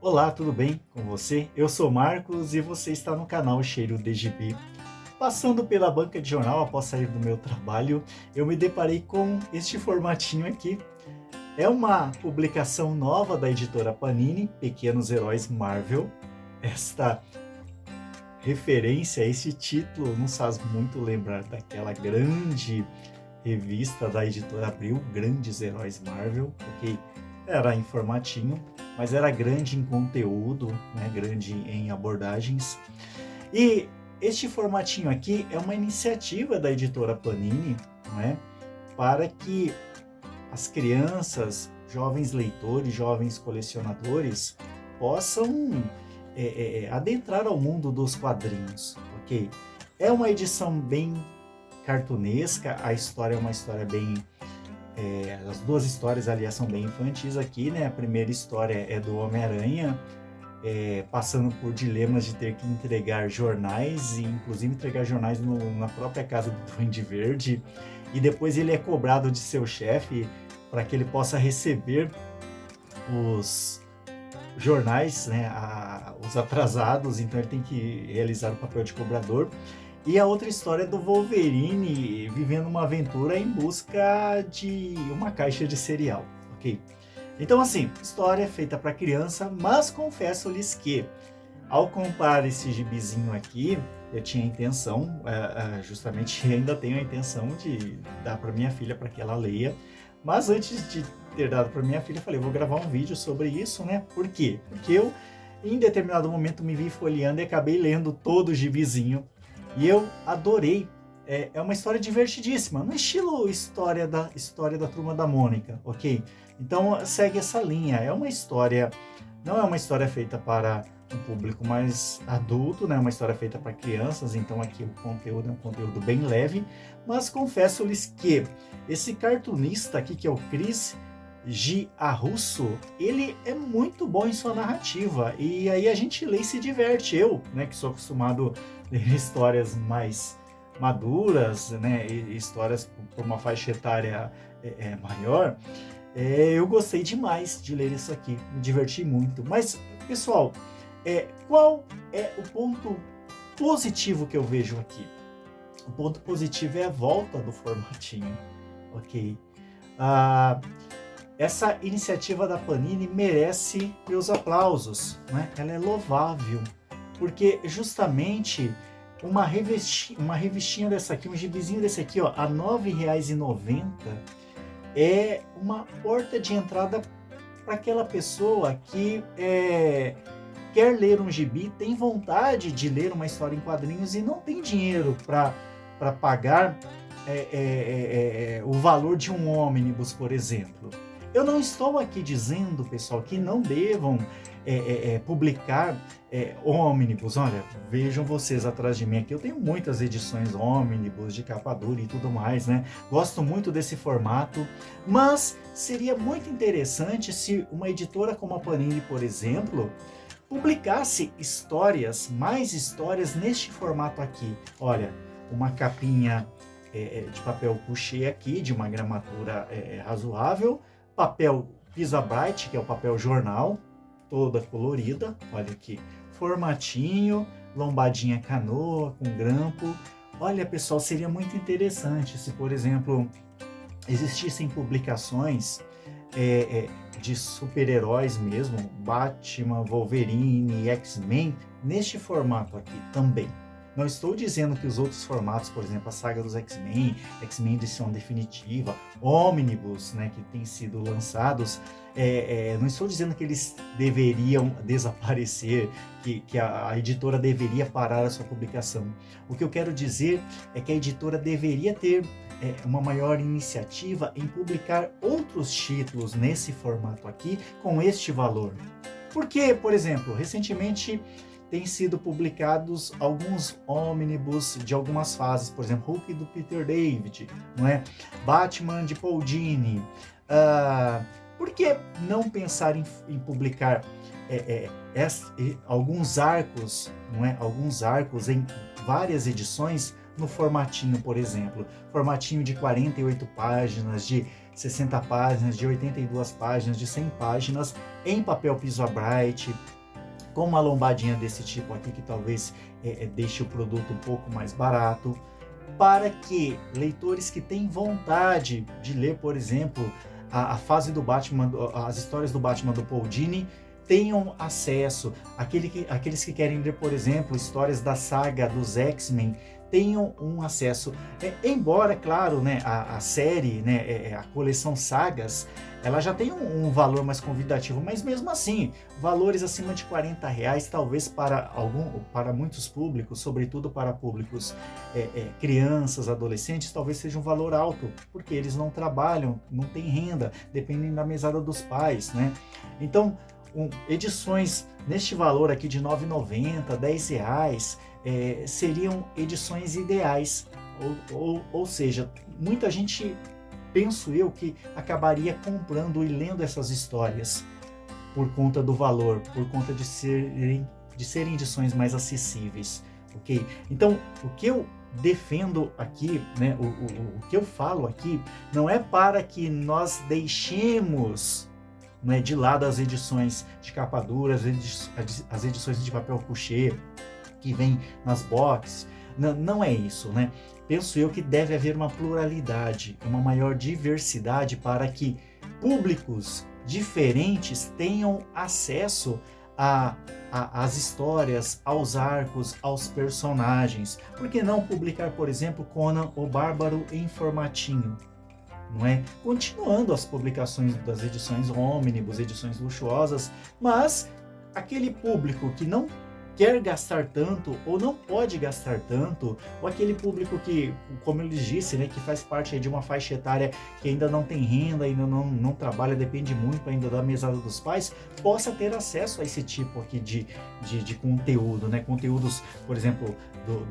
Olá, tudo bem com você? Eu sou Marcos e você está no canal Cheiro de Gibi. Passando pela banca de jornal após sair do meu trabalho, eu me deparei com este formatinho aqui. É uma publicação nova da editora Panini, Pequenos Heróis Marvel. Esta referência, esse título nos faz muito lembrar daquela grande revista da editora Abril, Grandes Heróis Marvel, porque era em formatinho, mas era grande em conteúdo, né, grande em abordagens. E este formatinho aqui é uma iniciativa da editora Panini, né, para que as crianças, jovens leitores, jovens colecionadores possam adentrar ao mundo dos quadrinhos, ok? É uma edição bem cartunesca, a história é uma história bem... as duas histórias, aliás, são bem infantis aqui, né? A primeira história é do Homem-Aranha, passando por dilemas de ter que entregar jornais, e inclusive entregar jornais na própria casa do Duende Verde, e depois ele é cobrado de seu chefe para que ele possa receber os jornais, né, os atrasados, então ele tem que realizar o papel de cobrador. E a outra história é do Wolverine vivendo uma aventura em busca de uma caixa de cereal, ok? Então, assim, história feita para criança, mas confesso-lhes que, ao comprar esse gibizinho aqui, eu tinha a intenção, justamente ainda tenho a intenção de dar para minha filha para que ela leia, mas antes de ter dado para minha filha, eu falei, vou gravar um vídeo sobre isso, né? Por quê? Porque eu, em determinado momento, me vi folheando e acabei lendo todo o gibizinho, e eu adorei. É uma história divertidíssima, no estilo história da Turma da Mônica, ok? Então segue essa linha, não é uma história feita para um público mais adulto, né? É uma história feita para crianças, então aqui o conteúdo é um conteúdo bem leve, mas confesso-lhes que esse cartunista aqui, que é o Chris Giarrusso, ele é muito bom em sua narrativa, e aí a gente lê e se diverte. Eu, né, que sou acostumado a ler histórias mais maduras, né, histórias por uma faixa etária maior, eu gostei demais de ler isso aqui, me diverti muito. Mas, pessoal, qual é o ponto positivo que eu vejo aqui? O ponto positivo é a volta do formatinho, ok? Essa iniciativa da Panini merece meus aplausos, né? Ela é louvável, porque justamente uma revistinha dessa aqui, um gibizinho desse aqui, ó, a R$ 9,90, é uma porta de entrada para aquela pessoa que quer ler um gibi, tem vontade de ler uma história em quadrinhos e não tem dinheiro para pagar o valor de um ônibus, por exemplo. Eu não estou aqui dizendo, pessoal, que não devam publicar ônibus. Olha, vejam vocês atrás de mim aqui, eu tenho muitas edições ônibus, de capa dura e tudo mais, né? Gosto muito desse formato, mas seria muito interessante se uma editora como a Panini, por exemplo, publicasse mais histórias neste formato aqui. Olha, uma capinha de papel couché aqui, de uma gramatura razoável, papel Pisabrite, que é o papel jornal, toda colorida, olha aqui, formatinho, lombadinha canoa com grampo. Olha, pessoal, seria muito interessante se, por exemplo, existissem publicações de super-heróis mesmo, Batman, Wolverine, X-Men, neste formato aqui também. Não estou dizendo que os outros formatos, por exemplo, a saga dos X-Men, X-Men edição definitiva, Omnibus, né, que têm sido lançados, não estou dizendo que eles deveriam desaparecer, que a editora deveria parar a sua publicação. O que eu quero dizer é que a editora deveria ter uma maior iniciativa em publicar outros títulos nesse formato aqui, com este valor. Porque, por exemplo, recentemente têm sido publicados alguns ônibus de algumas fases, por exemplo, Hulk do Peter David, não é? Batman de Paul Dini. Por que não pensar em publicar alguns arcos, não é? Alguns arcos em várias edições no formatinho, por exemplo, formatinho de 48 páginas, de 60 páginas, de 82 páginas, de 100 páginas, em papel Piso Bright, com uma lombadinha desse tipo aqui, que talvez deixe o produto um pouco mais barato, para que leitores que têm vontade de ler, por exemplo, a fase do Batman, as histórias do Batman do Paul Dini, tenham acesso, aqueles que querem ler, por exemplo, histórias da saga dos X-Men, tenham um acesso. Embora, claro, né, a série, né, a coleção Sagas, ela já tem um valor mais convidativo, mas mesmo assim, valores acima de R$40, talvez para muitos públicos, sobretudo para públicos crianças, adolescentes, talvez seja um valor alto, porque eles não trabalham, não têm renda, dependem da mesada dos pais, né? Então, edições neste valor aqui de R$ 9,90, R$10, seriam edições ideais, ou seja, muita gente, penso eu, que acabaria comprando e lendo essas histórias por conta do valor, por conta de serem edições mais acessíveis, ok? Então, o que eu defendo aqui, né, o que eu falo aqui, não é para que nós deixemos, né, de lado as edições de capa dura, as edições de papel couché, que vem nas boxes. Não é isso, né? Penso eu que deve haver uma pluralidade, uma maior diversidade para que públicos diferentes tenham acesso às histórias, aos arcos, aos personagens. Por que não publicar, por exemplo, Conan o Bárbaro em formatinho? Não é? Continuando as publicações das edições ônibus, edições luxuosas, mas aquele público que não quer gastar tanto ou não pode gastar tanto, ou aquele público que, como eu lhes disse, né, que faz parte de uma faixa etária que ainda não tem renda, ainda não trabalha, depende muito ainda da mesada dos pais, possa ter acesso a esse tipo aqui de conteúdo, né? Conteúdos, por exemplo,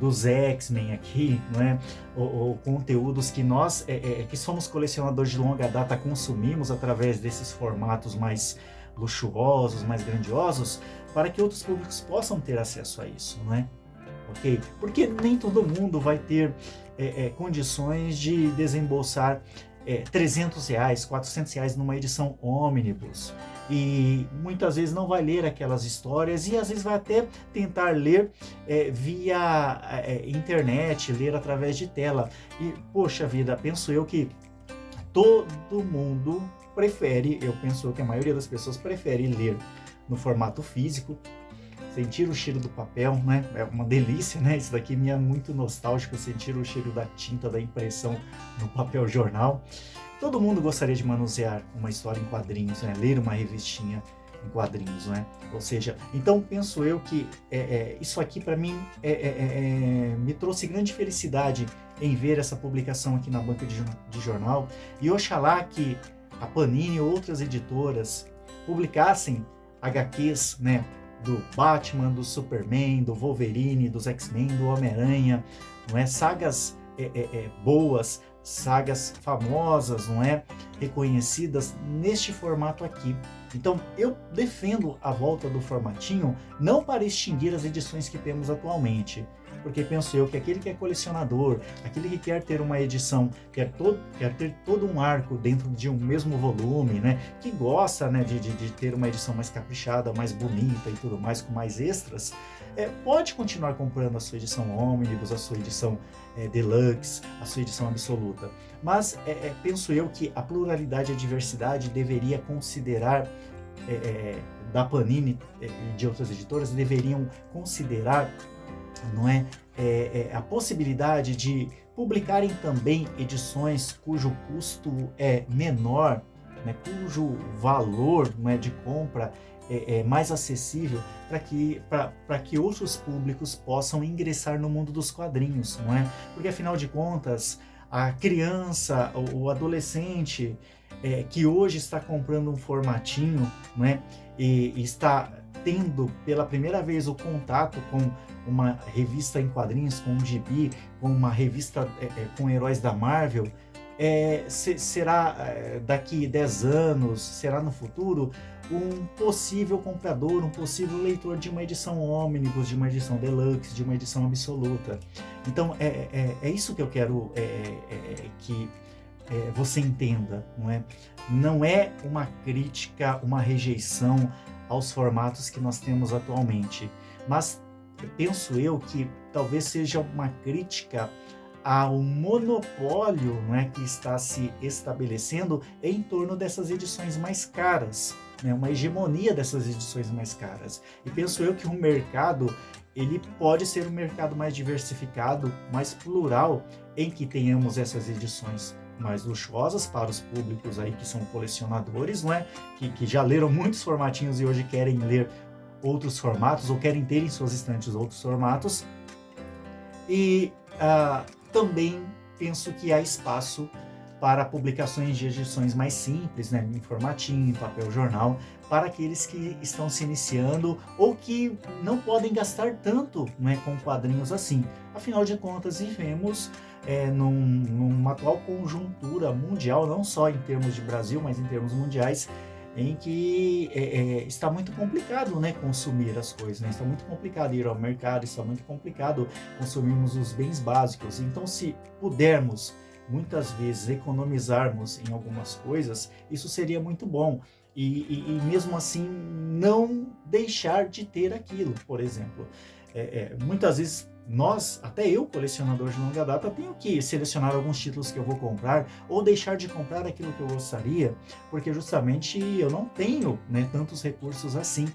dos X-Men aqui, não é? Ou conteúdos que nós, que somos colecionadores de longa data, consumimos através desses formatos mais luxuosos, mais grandiosos, para que outros públicos possam ter acesso a isso, não é? Ok? Porque nem todo mundo vai ter condições de desembolsar R$300, R$400 numa edição ônibus, e muitas vezes não vai ler aquelas histórias, e às vezes vai até tentar ler via internet, ler através de tela, e poxa vida, penso eu que todo mundo prefere, eu penso que a maioria das pessoas prefere ler no formato físico, sentir o cheiro do papel, né? É uma delícia, né? Isso daqui me é muito nostálgico, sentir o cheiro da tinta, da impressão no papel jornal. Todo mundo gostaria de manusear uma história em quadrinhos, né? Ler uma revistinha em quadrinhos, né? Ou seja, então penso eu que isso aqui para mim me trouxe grande felicidade em ver essa publicação aqui na banca de jornal, e oxalá que a Panini ou outras editoras publicassem HQs, né, do Batman, do Superman, do Wolverine, dos X-Men, do Homem-Aranha, não é? Sagas boas, sagas famosas, não é? Reconhecidas neste formato aqui. Então eu defendo a volta do formatinho, não para extinguir as edições que temos atualmente, porque penso eu que aquele que é colecionador, aquele que quer ter uma edição, quer ter todo um arco dentro de um mesmo volume, né, que gosta, né, de ter uma edição mais caprichada, mais bonita e tudo mais, com mais extras, pode continuar comprando a sua edição ônibus, a sua edição deluxe, a sua edição absoluta. Mas penso eu que a pluralidade e a diversidade deveria considerar, da Panini e de outras editoras, deveriam considerar, não é, a possibilidade de publicarem também edições cujo custo é menor, né, cujo valor, não é, de compra é mais acessível, para que outros públicos possam ingressar no mundo dos quadrinhos, não é? Porque afinal de contas, a criança, o adolescente que hoje está comprando um formatinho, não é, e está tendo pela primeira vez o contato com uma revista em quadrinhos, com um gibi, com uma revista com heróis da Marvel, será daqui 10 anos, será no futuro, um possível comprador, um possível leitor de uma edição ônibus, de uma edição deluxe, de uma edição absoluta. Então é isso que eu quero que você entenda, não é? Não é uma crítica, uma rejeição aos formatos que nós temos atualmente, mas penso eu que talvez seja uma crítica ao monopólio, não é, que está se estabelecendo em torno dessas edições mais caras, né, uma hegemonia dessas edições mais caras. E penso eu que o mercado, ele pode ser um mercado mais diversificado, mais plural, em que tenhamos essas edições mais luxuosas para os públicos aí que são colecionadores, não é? Que já leram muitos formatinhos e hoje querem ler outros formatos ou querem ter em suas estantes outros formatos. E também penso que há espaço para publicações de edições mais simples, né, em formatinho, em papel jornal, para aqueles que estão se iniciando ou que não podem gastar tanto, né, com quadrinhos assim. Afinal de contas, vivemos numa atual conjuntura mundial, não só em termos de Brasil, mas em termos mundiais, em que está muito complicado, né, consumir as coisas, né? Está muito complicado ir ao mercado, está muito complicado consumirmos os bens básicos. Então, se pudermos, muitas vezes, economizarmos em algumas coisas, isso seria muito bom. E mesmo assim, não deixar de ter aquilo, por exemplo. Muitas vezes, até eu, colecionador de longa data, tenho que selecionar alguns títulos que eu vou comprar ou deixar de comprar aquilo que eu gostaria, porque justamente eu não tenho, né, tantos recursos assim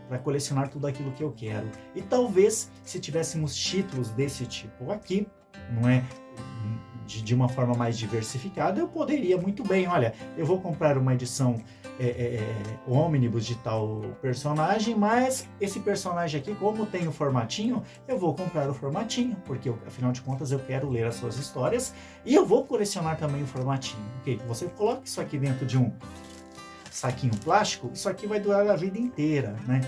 para colecionar tudo aquilo que eu quero. E talvez, se tivéssemos títulos desse tipo aqui, não é, de uma forma mais diversificada, eu poderia muito bem, olha, eu vou comprar uma edição ônibus de tal personagem, mas esse personagem aqui, como tem o formatinho, eu vou comprar o formatinho, porque afinal de contas eu quero ler as suas histórias e eu vou colecionar também o formatinho. Ok? Você coloca isso aqui dentro de um saquinho plástico, isso aqui vai durar a vida inteira, né?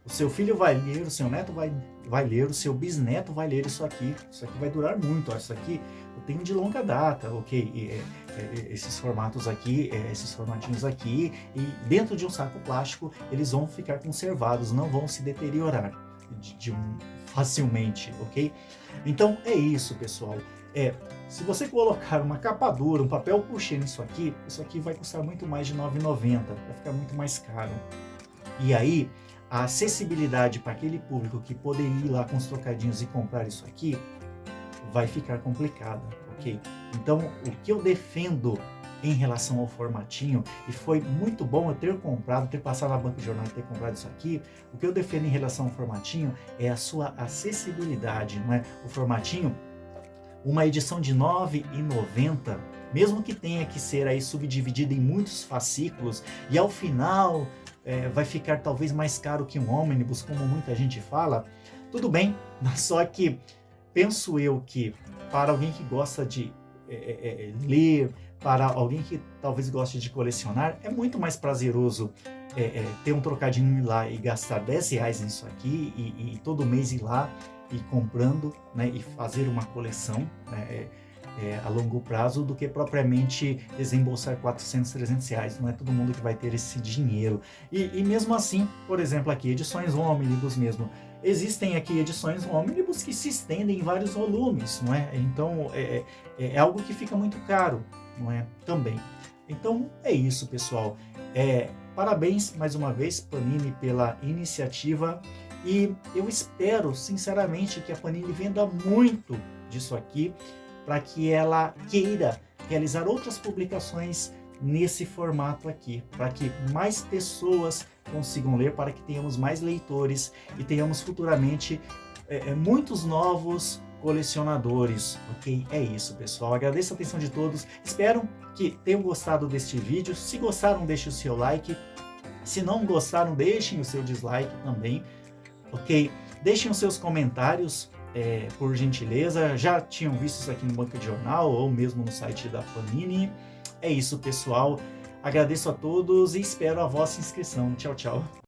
O seu filho vai ler, o seu neto vai ler, o seu bisneto vai ler isso aqui vai durar muito. Ó, isso aqui eu tenho de longa data, ok? Esses formatos aqui, esses formatinhos aqui, e dentro de um saco plástico eles vão ficar conservados, não vão se deteriorar facilmente, ok? Então é isso, pessoal. Se você colocar uma capa dura, um papel couché nisso aqui, isso aqui vai custar muito mais de R$ 9,90, vai ficar muito mais caro. E aí, a acessibilidade para aquele público que poderia ir lá com os trocadinhos e comprar isso aqui, vai ficar complicada, ok? Então, o que eu defendo em relação ao formatinho, e foi muito bom eu ter comprado, ter passado na banca de jornal e ter comprado isso aqui, o que eu defendo em relação ao formatinho é a sua acessibilidade, não é? O formatinho, uma edição de R$ 9,90, mesmo que tenha que ser aí subdividida em muitos fascículos, e ao final vai ficar talvez mais caro que um ônibus, como muita gente fala, tudo bem, só que penso eu que para alguém que gosta de ler, para alguém que talvez goste de colecionar, é muito mais prazeroso ter um trocadinho ir lá e gastar R$ 10 nisso aqui e todo mês ir lá e comprando, né, e fazer uma coleção, né, a longo prazo, do que propriamente desembolsar R$ 400, R$ 300. Não é todo mundo que vai ter esse dinheiro. E mesmo assim, por exemplo, aqui, edições ônibus mesmo. Existem aqui edições ônibus que se estendem em vários volumes, não é? Então, é algo que fica muito caro, não é? Também. Então, é isso, pessoal. Parabéns, mais uma vez, Panini, pela iniciativa. E eu espero, sinceramente, que a Panini venda muito disso aqui, para que ela queira realizar outras publicações nesse formato aqui, para que mais pessoas consigam ler, para que tenhamos mais leitores e tenhamos futuramente muitos novos colecionadores, ok? É isso, pessoal. Agradeço a atenção de todos. Espero que tenham gostado deste vídeo. Se gostaram, deixe o seu like. Se não gostaram, deixem o seu dislike também, ok? Deixem os seus comentários, por gentileza. Já tinham visto isso aqui no banco de jornal ou mesmo no site da Panini. É isso, pessoal. Agradeço a todos e espero a vossa inscrição. Tchau, tchau.